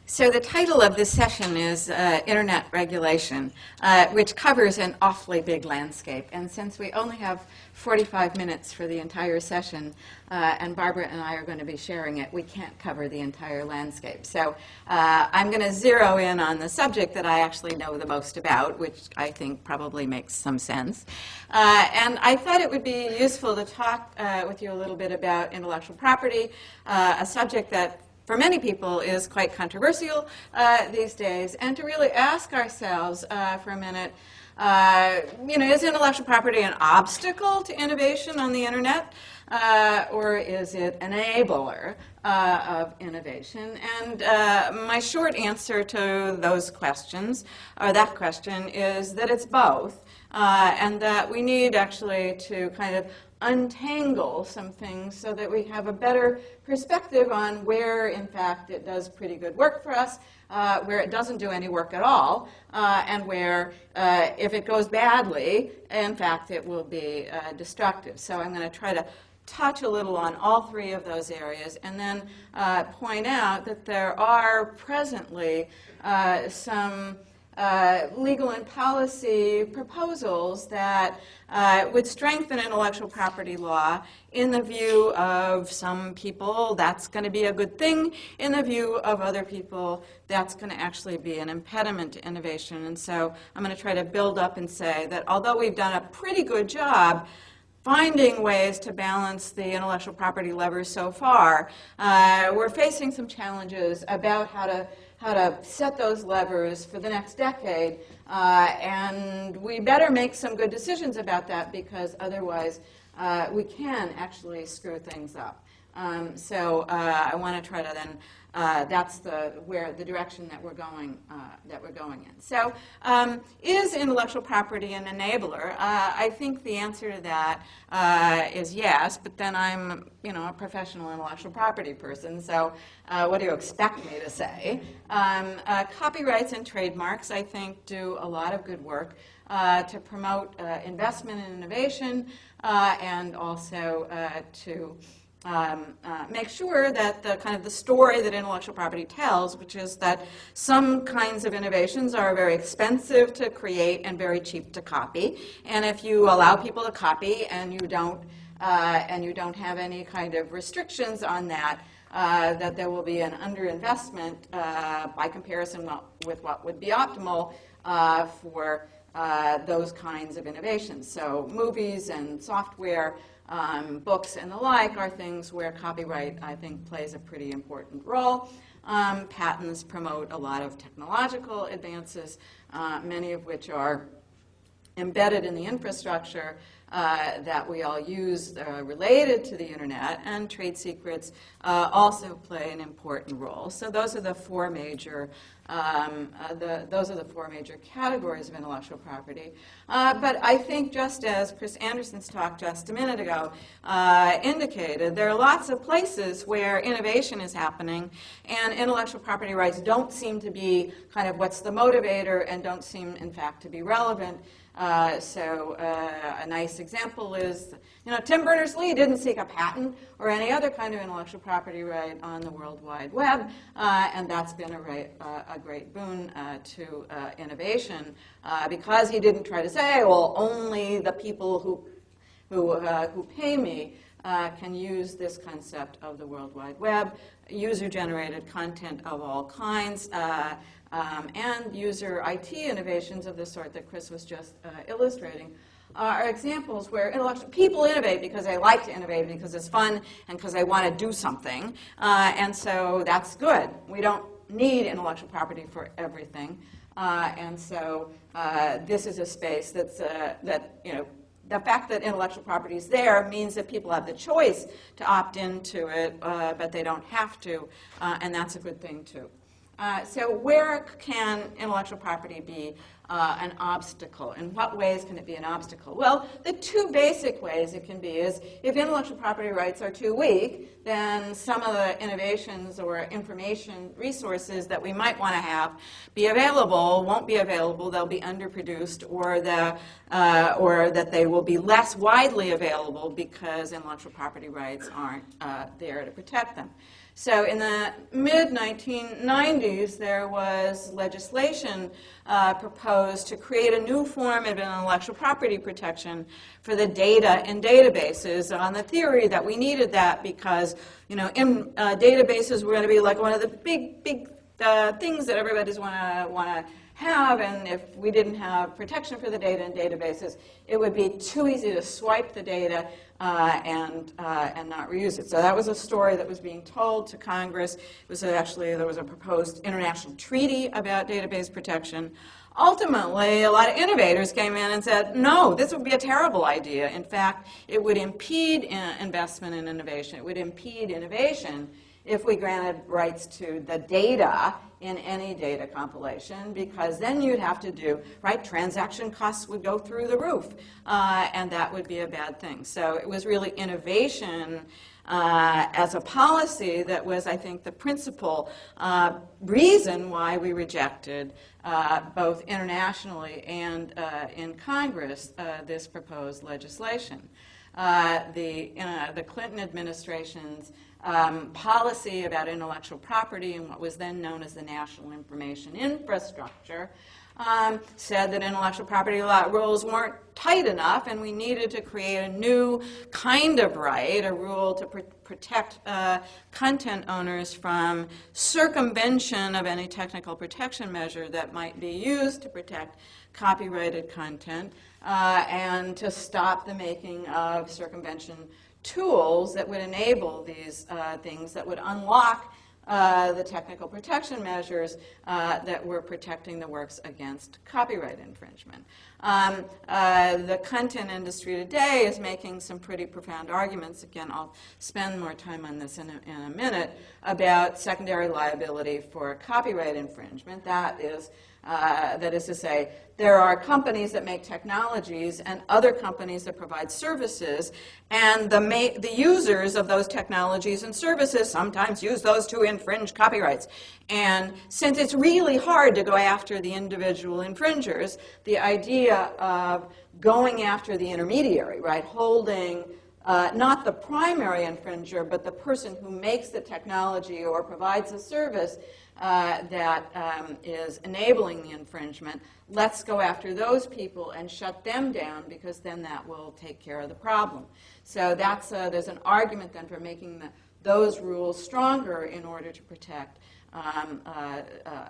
So the title of this session is Internet Regulation, which covers an awfully big landscape. And since we only have 45 minutes for the entire session, and Barbara and I are going to be sharing it, we can't cover the entire landscape. So I'm going to zero in on the subject that I actually know the most about, which I think probably makes some sense. And I thought it would be useful to talk with you a little bit about intellectual property, a subject that for many people is quite controversial these days, and to really ask ourselves for a minute, is intellectual property an obstacle to innovation on the internet, or is it an enabler of innovation? And my short answer to those questions, or that question, is that it's both, and that we need actually to kind of untangle some things so that we have a better perspective on where, in fact, it does pretty good work for us, where it doesn't do any work at all, and where, if it goes badly, in fact, it will be destructive. So I'm going to try to touch a little on all three of those areas and then point out that there are presently some legal and policy proposals that would strengthen intellectual property law. In the view of some people, that's going to be a good thing. In the view of other people, that's going to actually be an impediment to innovation. And so I'm going to try to build up and say that although we've done a pretty good job finding ways to balance the intellectual property levers so far, we're facing some challenges about how to set those levers for the next decade, and we better make some good decisions about that, because otherwise we can actually screw things up. So I want to try to then that's the direction that we're going in. So is intellectual property an enabler? I think the answer to that is yes, but then I'm a professional intellectual property person, so what do you expect me to say? Copyrights and trademarks, I think, do a lot of good work to promote investment in innovation and also to make sure that the story that intellectual property tells, which is that some kinds of innovations are very expensive to create and very cheap to copy, and if you allow people to copy and you don't have any kind of restrictions on that, that there will be an underinvestment by comparison with what would be optimal for those kinds of innovations. So movies and software, books and the like are things where copyright, I think, plays a pretty important role. Patents promote a lot of technological advances, many of which are embedded in the infrastructure that we all use related to the internet, and trade secrets also play an important role. So those are the four major categories of intellectual property. But I think, just as Chris Anderson's talk just a minute ago indicated, there are lots of places where innovation is happening, and intellectual property rights don't seem to be kind of what's the motivator and don't seem, in fact, to be relevant. So a nice example is, Tim Berners-Lee didn't seek a patent or any other kind of intellectual property right on the World Wide Web, and that's been a great boon to innovation, because he didn't try to say, well, only the people who pay me can use this concept of the World Wide Web, user-generated content of all kinds, and user IT innovations of the sort that Chris was just illustrating are examples where people innovate because they like to innovate, because it's fun, and because they want to do something. And so that's good. We don't need intellectual property for everything. And so this is a space that's, the fact that intellectual property is there means that people have the choice to opt into it, but they don't have to, and that's a good thing, too. So where can intellectual property be an obstacle? In what ways can it be an obstacle? Well, the two basic ways it can be is if intellectual property rights are too weak, then some of the innovations or information resources that we might want to have be available won't be available. They'll be underproduced, or that they will be less widely available because intellectual property rights aren't there to protect them. So in the mid-1990s, there was legislation proposed to create a new form of intellectual property protection for the data in databases on the theory that we needed that because, databases were going to be like one of the big things that everybody's want to have, and if we didn't have protection for the data in databases, it would be too easy to swipe the data and not reuse it. So that was a story that was being told to Congress. It was actually, there was a proposed international treaty about database protection. Ultimately, a lot of innovators came in and said, no, this would be a terrible idea. In fact, it would impede investment in innovation. It would impede innovation if we granted rights to the data in any data compilation, because then you'd have to do, right, transaction costs would go through the roof, and that would be a bad thing. So it was really innovation as a policy that was, I think, the principal reason why we rejected both internationally and in Congress this proposed legislation. The Clinton administration's policy about intellectual property and what was then known as the National Information Infrastructure said that intellectual property rules weren't tight enough, and we needed to create a new kind of right, a rule to protect content owners from circumvention of any technical protection measure that might be used to protect copyrighted content, and to stop the making of circumvention tools that would enable these things that would unlock the technical protection measures that were protecting the works against copyright infringement. The content industry today is making some pretty profound arguments. Again, I'll spend more time on this in a minute, about secondary liability for copyright infringement. That is to say, there are companies that make technologies and other companies that provide services, and the users of those technologies and services sometimes use those to infringe copyrights. And since it's really hard to go after the individual infringers, the idea of going after the intermediary, right, holding not the primary infringer, but the person who makes the technology or provides a service that is enabling the infringement, let's go after those people and shut them down, because then that will take care of the problem. So that's, there's an argument then for making those rules stronger in order to protect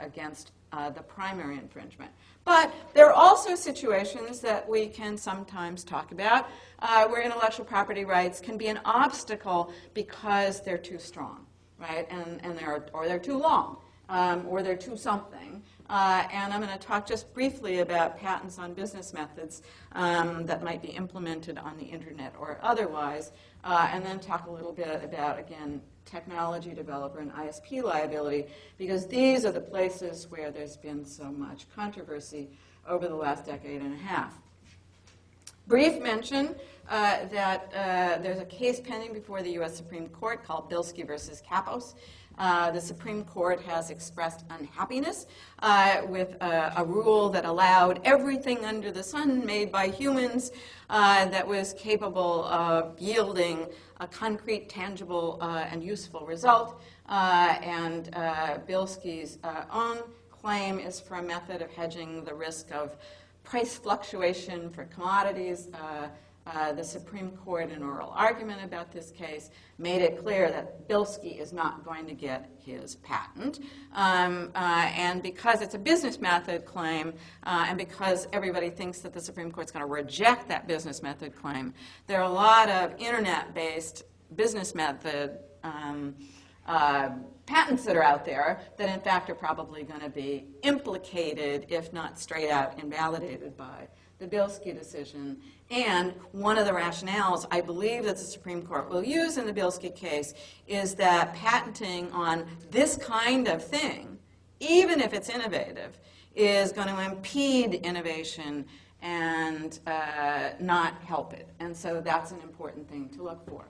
against the primary infringement. But there are also situations that we can sometimes talk about where intellectual property rights can be an obstacle because they're too strong, right? Or they're too long, or they're too something. And I'm going to talk just briefly about patents on business methods that might be implemented on the internet or otherwise, and then talk a little bit about, again, technology developer and ISP liability, because these are the places where there's been so much controversy over the last decade and a half. Brief mention that there's a case pending before the U.S. Supreme Court called Bilski versus Kappos. The Supreme Court has expressed unhappiness with a rule that allowed everything under the sun made by humans that was capable of yielding a concrete, tangible, and useful result. And Bilski's own claim is for a method of hedging the risk of price fluctuation for commodities. The Supreme Court, in oral argument about this case, made it clear that Bilski is not going to get his patent. And because it's a business method claim, and because everybody thinks that the Supreme Court's going to reject that business method claim, there are a lot of internet-based business method patents that are out there that, in fact, are probably going to be implicated, if not straight out invalidated by the Bilski decision. And one of the rationales I believe that the Supreme Court will use in the Bilski case is that patenting on this kind of thing, even if it's innovative, is going to impede innovation and not help it. And so that's an important thing to look for.